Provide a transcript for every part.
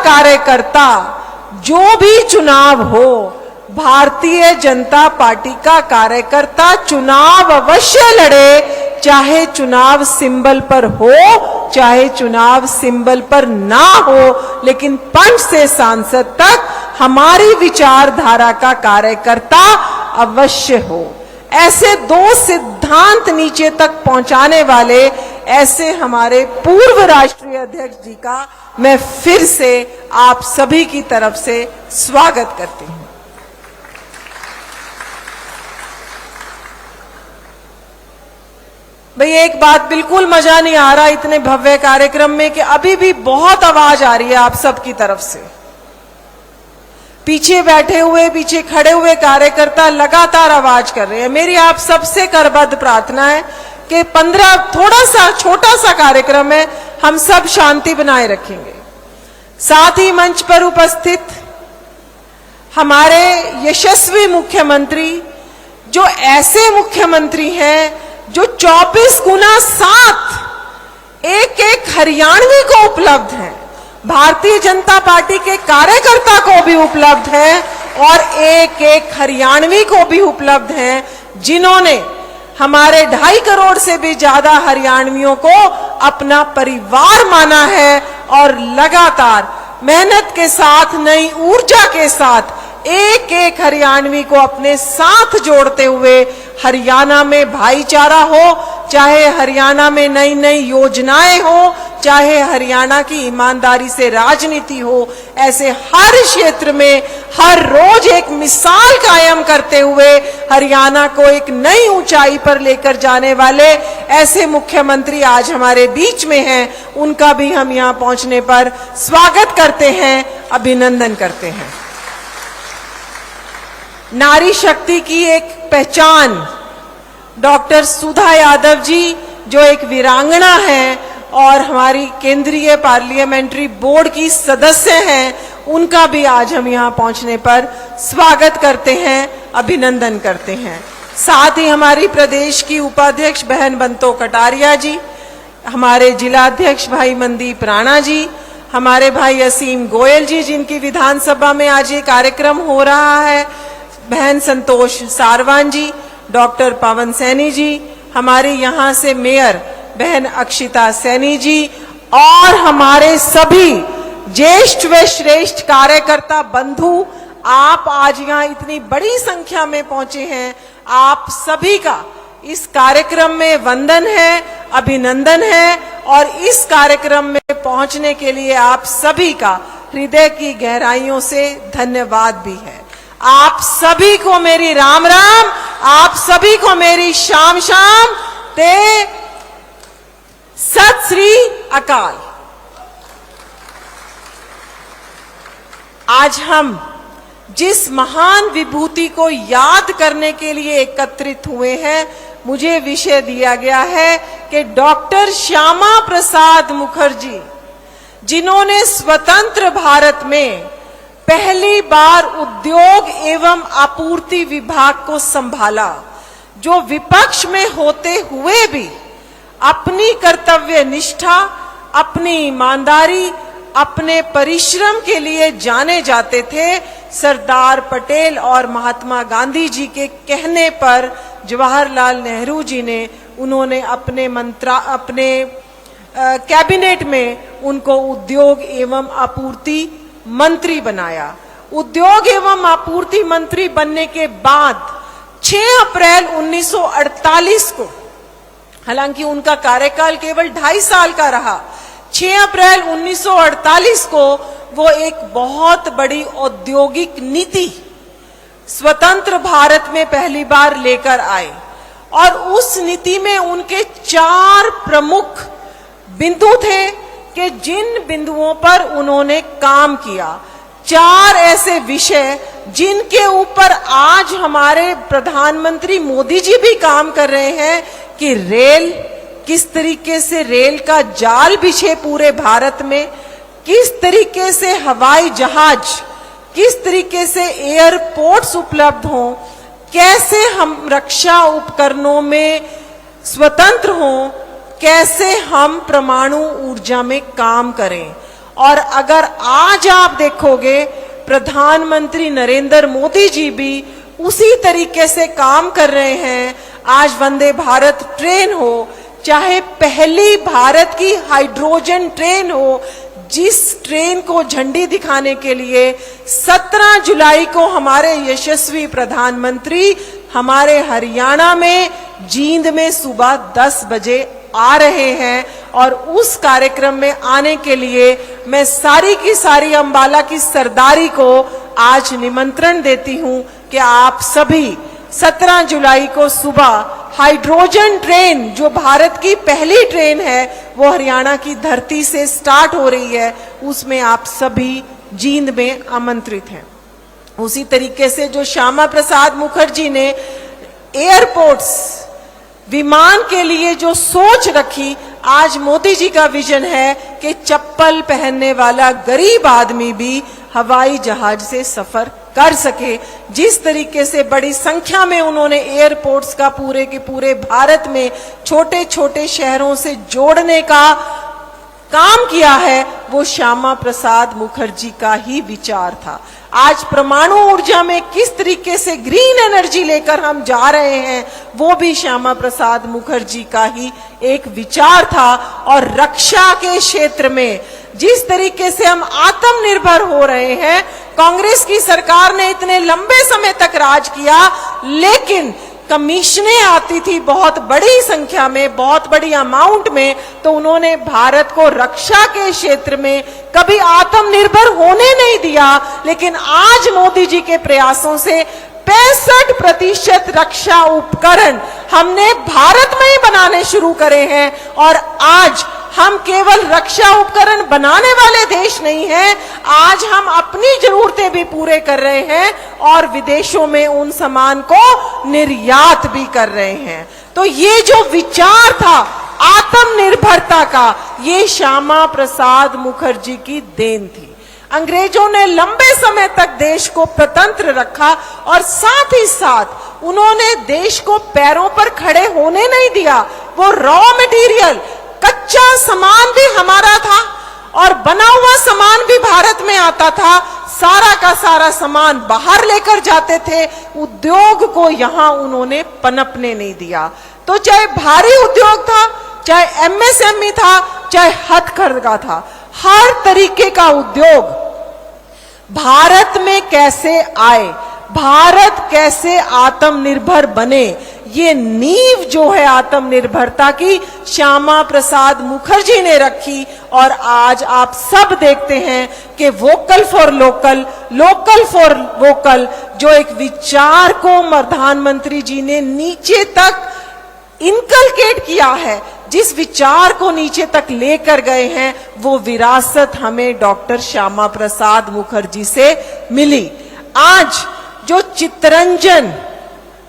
कार्यकर्ता जो भी चुनाव हो, भारतीय जनता पार्टी का कार्यकर्ता चुनाव अवश्य लड़े, चाहे चुनाव सिंबल पर हो, चाहे चुनाव सिंबल पर ना हो, लेकिन पंच से सांसद तक हमारी विचारधारा का कार्यकर्ता अवश्य हो। ऐसे दो सिद्धांत नीचे तक पहुंचाने वाले ऐसे हमारे पूर्व राष्ट्रीय अध्यक्ष जी का मैं फिर से आप सभी की तरफ से स्वागत करती हूं। भाई एक बात बिल्कुल मजा नहीं आ रहा इतने भव्य कार्यक्रम में कि अभी भी बहुत आवाज आ रही है आप सबकी तरफ से। पीछे बैठे हुए, पीछे खड़े हुए कार्यकर्ता लगातार आवाज कर रहे हैं। मेरी आप सबसे करबद्ध प्रार्थना है कि 15 थोड़ा सा छोटा सा कार्यक्रम है, हम सब शांति बनाए रखेंगे। साथ ही मंच पर उपस्थित हमारे यशस्वी मुख्यमंत्री, जो ऐसे मुख्यमंत्री हैं जो 24 गुना 7 एक हरियाणवी को उपलब्ध है, भारतीय जनता पार्टी के कार्यकर्ता को भी उपलब्ध है और एक हरियाणवी को भी उपलब्ध है, जिन्होंने हमारे 2.5 करोड़ से भी ज्यादा हरियाणवियों को अपना परिवार माना है और लगातार मेहनत के साथ, नई ऊर्जा के साथ एक हरियाणवी को अपने साथ जोड़ते हुए हरियाणा में भाईचारा हो, चाहे हरियाणा में नई नई योजनाएं हो, चाहे हरियाणा की ईमानदारी से राजनीति हो, ऐसे हर क्षेत्र में हर रोज एक मिसाल कायम करते हुए हरियाणा को एक नई ऊंचाई पर लेकर जाने वाले ऐसे मुख्यमंत्री आज हमारे बीच में हैं। उनका भी हम यहां पहुंचने पर स्वागत करते हैं, अभिनंदन करते हैं। नारी शक्ति की एक पहचान डॉक्टर सुधा यादव जी, जो एक वीरांगना हैं और हमारी केंद्रीय पार्लियामेंट्री बोर्ड की सदस्य हैं, उनका भी आज हम यहां पहुंचने पर स्वागत करते हैं, अभिनंदन करते हैं। साथ ही हमारी प्रदेश की उपाध्यक्ष बहन बंतो कटारिया जी, हमारे जिलाध्यक्ष भाई मनदीप राणा जी, हमारे भाई असीम गोयल जी, जिनकी विधानसभा में आज ये कार्यक्रम हो रहा है, बहन संतोष सारवान जी, डॉक्टर पवन सैनी जी, हमारे यहाँ से मेयर बहन अक्षिता सैनी जी और हमारे सभी ज्येष्ठ व श्रेष्ठ कार्यकर्ता बंधु, आप आज यहाँ इतनी बड़ी संख्या में पहुंचे हैं। आप सभी का इस कार्यक्रम में वंदन है, अभिनंदन है और इस कार्यक्रम में पहुंचने के लिए आप सभी का हृदय की गहराइयों से धन्यवाद भी है। आप सभी को मेरी राम राम, आप सभी को मेरी शाम शाम ते सत श्री अकाल। आज हम जिस महान विभूति को याद करने के लिए एकत्रित हुए हैं, मुझे विषय दिया गया है कि डॉक्टर श्यामा प्रसाद मुखर्जी, जिन्होंने स्वतंत्र भारत में पहली बार उद्योग एवं आपूर्ति विभाग को संभाला, जो विपक्ष में होते हुए भी अपनी कर्तव्य निष्ठा, अपनी ईमानदारी, अपने परिश्रम के लिए जाने जाते थे। सरदार पटेल और महात्मा गांधी जी के कहने पर जवाहरलाल नेहरू जी ने उन्होंने अपने कैबिनेट में उनको उद्योग एवं आपूर्ति मंत्री बनाया। उद्योग एवं आपूर्ति मंत्री बनने के बाद 6 अप्रैल 1948 को, हालांकि उनका कार्यकाल केवल 2.5 साल का रहा, 6 अप्रैल 1948 को वो एक बहुत बड़ी औद्योगिक नीति स्वतंत्र भारत में पहली बार लेकर आए और उस नीति में उनके 4 प्रमुख बिंदु थे कि जिन बिंदुओं पर उन्होंने काम किया। 4 ऐसे विषय जिनके ऊपर आज हमारे प्रधानमंत्री मोदी जी भी काम कर रहे हैं कि रेल, किस तरीके से रेल का जाल बिछे पूरे भारत में, किस तरीके से हवाई जहाज, किस तरीके से एयरपोर्ट्स उपलब्ध हों, कैसे हम रक्षा उपकरणों में स्वतंत्र हों, कैसे हम परमाणु ऊर्जा में काम करें और अगर आज आप देखोगे प्रधानमंत्री नरेंद्र मोदी जी भी उसी तरीके से काम कर रहे हैं। आज वंदे भारत ट्रेन हो, चाहे पहली भारत की हाइड्रोजन ट्रेन हो, जिस ट्रेन को झंडी दिखाने के लिए 17 जुलाई को हमारे यशस्वी प्रधानमंत्री हमारे हरियाणा में जींद में सुबह 10 बजे आ रहे हैं। और उस कार्यक्रम में आने के लिए मैं सारी की सारी अंबाला की सरदारी को आज निमंत्रण देती हूं कि आप सभी 17 जुलाई को सुबह हाइड्रोजन ट्रेन, जो भारत की पहली ट्रेन है, वो हरियाणा की धरती से स्टार्ट हो रही है, उसमें आप सभी जींद में आमंत्रित हैं। उसी तरीके से जो श्यामा प्रसाद मुखर्जी ने एयरपोर्ट्स, विमान के लिए जो सोच रखी, आज मोदी जी का विजन है कि चप्पल पहनने वाला गरीब आदमी भी हवाई जहाज से सफर कर सके। जिस तरीके से बड़ी संख्या में उन्होंने एयरपोर्ट्स का पूरे के पूरे भारत में छोटे छोटे शहरों से जोड़ने का काम किया है, वो श्यामा प्रसाद मुखर्जी का ही विचार था। आज परमाणु ऊर्जा में किस तरीके से ग्रीन एनर्जी लेकर हम जा रहे हैं, वो भी श्यामा प्रसाद मुखर्जी का ही एक विचार था। और रक्षा के क्षेत्र में जिस तरीके से हम आत्मनिर्भर हो रहे हैं, कांग्रेस की सरकार ने इतने लंबे समय तक राज किया, लेकिन कमीशनें आती थी बहुत बड़ी संख्या में, बहुत बड़ी अमाउंट में, तो उन्होंने भारत को रक्षा के क्षेत्र में कभी आत्मनिर्भर होने नहीं दिया। लेकिन आज मोदी जी के प्रयासों से 65% रक्षा उपकरण हमने भारत में ही बनाने शुरू करे हैं। और आज हम केवल रक्षा उपकरण बनाने वाले देश नहीं हैं, आज हम अपनी जरूरतें भी पूरे कर रहे हैं और विदेशों में उन सामान को निर्यात भी कर रहे हैं। तो ये जो विचार था आत्मनिर्भरता का, ये श्यामा प्रसाद मुखर्जी की देन थी। अंग्रेजों ने लंबे समय तक देश को स्वतंत्र रखा और साथ ही साथ उन्होंने देश को पैरों पर खड़े होने नहीं दिया। वो रॉ मटेरियल, कच्चा सामान भी हमारा था और बना हुआ सामान भी भारत में आता था। सारा का सारा सामान बाहर लेकर जाते थे, उद्योग को यहां उन्होंने पनपने नहीं दिया। तो चाहे भारी उद्योग था, चाहे एमएसएमई था, चाहे हथकरघा था, हर तरीके का उद्योग भारत में कैसे आए, भारत कैसे आत्मनिर्भर बने, ये नींव जो है आत्मनिर्भरता की श्यामा प्रसाद मुखर्जी ने रखी। और आज आप सब देखते हैं कि vocal for local, local for vocal, जो एक विचार को प्रधानमंत्री जी ने नीचे तक इनकलकेट किया है, जिस विचार को नीचे तक लेकर गए हैं, वो विरासत हमें डॉक्टर श्यामा प्रसाद मुखर्जी से मिली। आज जो चित्तरंजन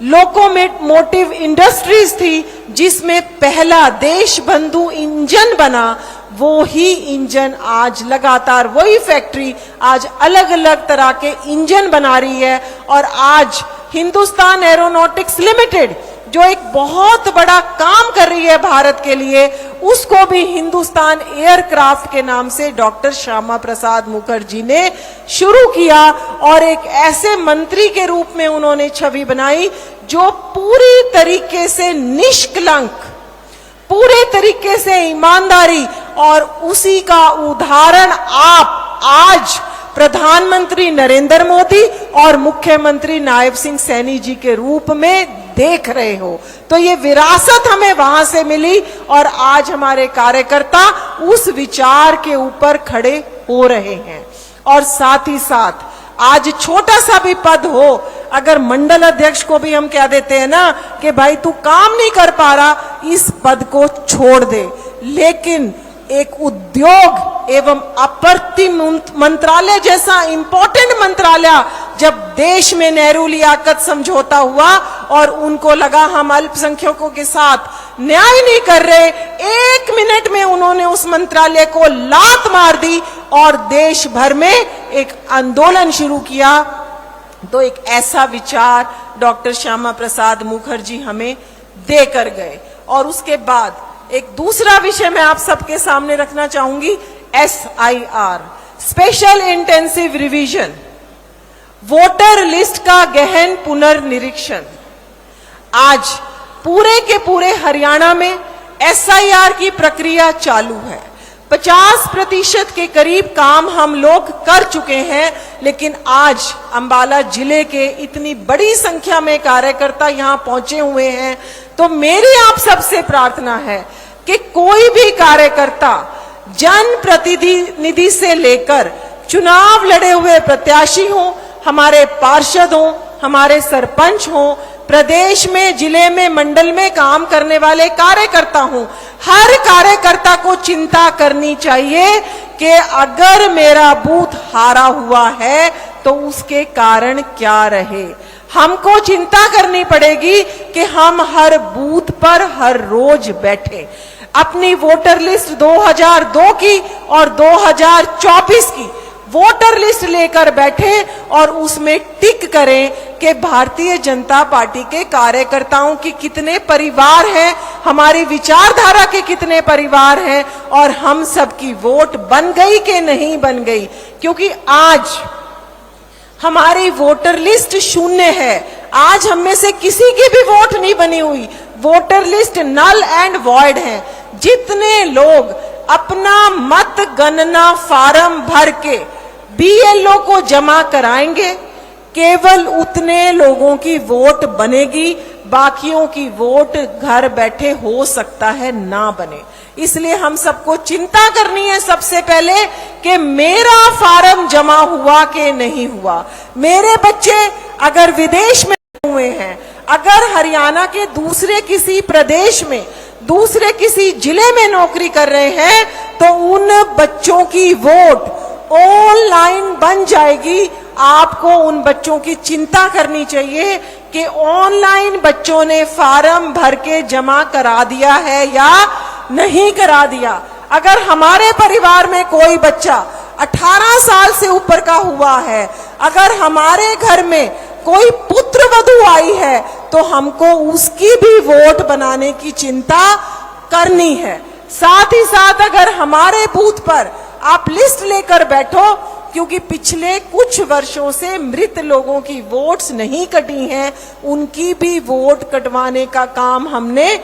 लोकोमोटिव इंडस्ट्रीज थी, जिसमें पहला देश बंधु इंजन बना, वो ही इंजन आज लगातार, वही फैक्ट्री आज अलग अलग तरह के इंजन बना रही है। और आज हिंदुस्तान एरोनॉटिक्स लिमिटेड जो एक बहुत बड़ा काम कर रही है भारत के लिए, उसको भी हिंदुस्तान एयरक्राफ्ट के नाम से डॉक्टर श्यामा प्रसाद मुखर्जी ने शुरू किया। और एक ऐसे मंत्री के रूप में उन्होंने छवि बनाई जो पूरी तरीके से निष्कलंक, पूरे तरीके से ईमानदारी, और उसी का उदाहरण आप आज प्रधानमंत्री नरेंद्र मोदी और मुख्यमंत्री नायब सिंह सैनी जी के रूप में देख रहे हो। तो ये विरासत हमें वहां से मिली और आज हमारे कार्यकर्ता उस विचार के ऊपर खड़े हो रहे हैं। और साथ ही साथ आज छोटा सा भी पद हो, अगर मंडल अध्यक्ष को भी हम कह देते हैं ना कि भाई तू काम नहीं कर पा रहा, इस पद को छोड़ दे, लेकिन एक उद्योग एवं आपूर्ति मंत्रालय जैसा इंपॉर्टेंट मंत्रालय, जब देश में नेहरू लियाकत समझौता हुआ और उनको लगा हम अल्पसंख्यकों के साथ न्याय नहीं कर रहे, 1 मिनट में उन्होंने उस मंत्रालय को लात मार दी और देश भर में एक आंदोलन शुरू किया। तो एक ऐसा विचार डॉक्टर श्यामा प्रसाद मुखर्जी हमें देकर गए। और उसके बाद एक दूसरा विषय मैं आप सबके सामने रखना चाहूंगी, SIR, special intensive revision, voter list का गहन पुनर्निरीक्षण। आज पूरे के पूरे हरियाणा में SIR की प्रक्रिया चालू है। 50% के करीब काम हम लोग कर चुके हैं, लेकिन आज अंबाला जिले के इतनी बड़ी संख्या में कार्यकर्ता यहां पहुंचे हुए हैं, तो मेरी आप सबसे प्रार्थना है कि कोई भी कार्यकर्ता जनप्रतिनिधि से लेकर चुनाव लड़े हुए प्रत्याशी हों, हमारे पार्षद हों, हमारे सरपंच हों, प्रदेश में, जिले में, मंडल में काम करने वाले कार्यकर्ता हों, हर कार्यकर्ता को चिंता करनी चाहिए कि अगर मेरा बूथ हारा हुआ है तो उसके कारण क्या रहे। हमको चिंता करनी पड़ेगी कि हम हर बूथ पर हर रोज बैठे, अपनी वोटर लिस्ट 2002 की और 2024 की वोटर लिस्ट लेकर बैठे और उसमें टिक करें कि भारतीय जनता पार्टी के कार्यकर्ताओं के कितने परिवार हैं, हमारी विचारधारा के कितने परिवार हैं और हम सबकी वोट बन गई कि नहीं बन गई। क्योंकि आज हमारी वोटर लिस्ट शून्य है, आज हम में से किसी की भी वोट नहीं बनी हुई, voter list null and void है। जितने लोग अपना मत गणना फार्म भर के BLO को जमा कराएंगे, केवल उतने लोगों की वोट बनेगी, बाकियों की वोट घर बैठे हो सकता है ना बने। इसलिए हम सबको चिंता करनी है सबसे पहले कि मेरा फार्म जमा हुआ कि नहीं हुआ। मेरे बच्चे अगर विदेश में हुए हैं, अगर हरियाणा के दूसरे किसी प्रदेश में, दूसरे किसी जिले में नौकरी कर रहे हैं, तो उन बच्चों की वोट ऑनलाइन बन जाएगी। आपको उन बच्चों की चिंता करनी चाहिए कि ऑनलाइन बच्चों ने फार्म भर के जमा करा दिया है या नहीं करा दिया। अगर हमारे परिवार में कोई बच्चा 18 साल से ऊपर का हुआ है, अगर हमारे घर में कोई पुत्र वधू आई है, तो हमको उसकी भी वोट बनाने की चिंता करनी है। साथ ही साथ अगर हमारे बूथ पर आप लिस्ट लेकर बैठो, क्योंकि पिछले कुछ वर्षों से मृत लोगों की वोट्स नहीं कटी हैं, उनकी भी वोट कटवाने का काम हमने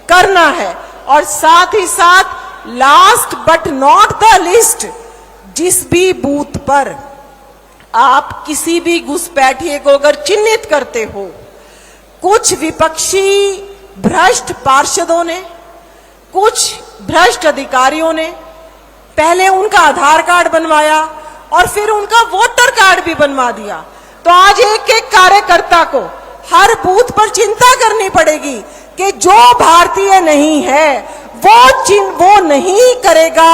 करना है। और साथ ही साथ last but not the list, जिस भी बूथ पर आप किसी भी घुसपैठिए को अगर चिन्हित करते हो, कुछ विपक्षी भ्रष्ट पार्षदों ने, कुछ भ्रष्ट अधिकारियों ने पहले उनका आधार कार्ड बनवाया और फिर उनका वोटर कार्ड भी बनवा दिया। तो आज एक एक कार्यकर्ता को हर बूथ पर चिंता करनी पड़ेगी कि जो भारतीय नहीं है वो नहीं करेगा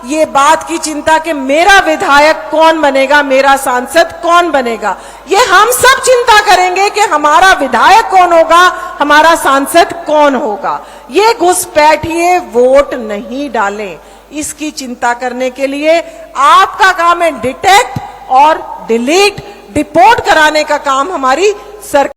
ये बात की चिंता कि मेरा विधायक कौन बनेगा, मेरा सांसद कौन बनेगा। ये हम सब चिंता करेंगे कि हमारा विधायक कौन होगा, हमारा सांसद कौन होगा। ये घुसपैठिए वोट नहीं डालें, इसकी चिंता करने के लिए आपका काम है डिटेक्ट और डिलीट, डिपोर्ट कराने का काम हमारी सरकार